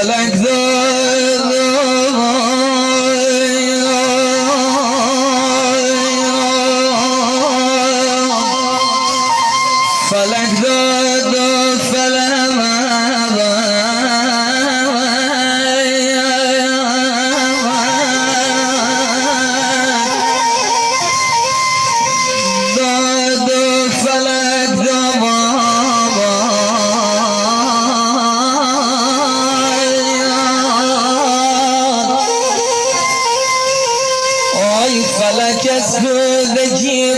فلک داد فلک داد فلم داد فلک داد آی فلک از گودگی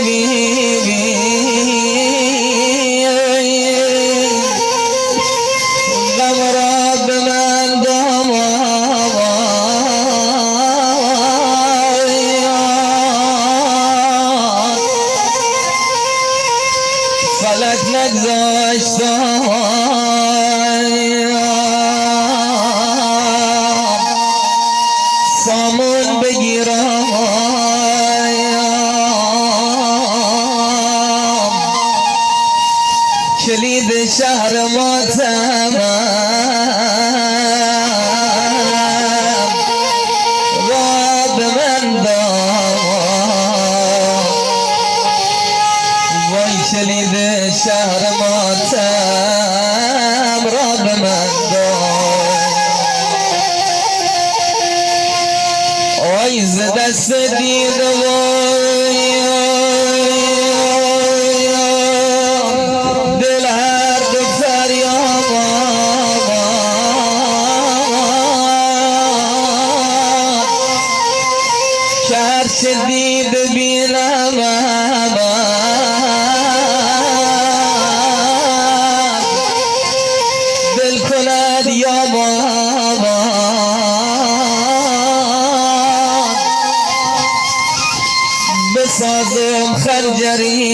غم را به من دام فلک نگذاشت سامون بگیرم کلید شهر ماتم را به من داد وای کلید شهر ماتم را به من داد آی ز دست دیده دل هر دو فریاد که هرچه دیده بینم دل کند یا بابا بسازم خنجری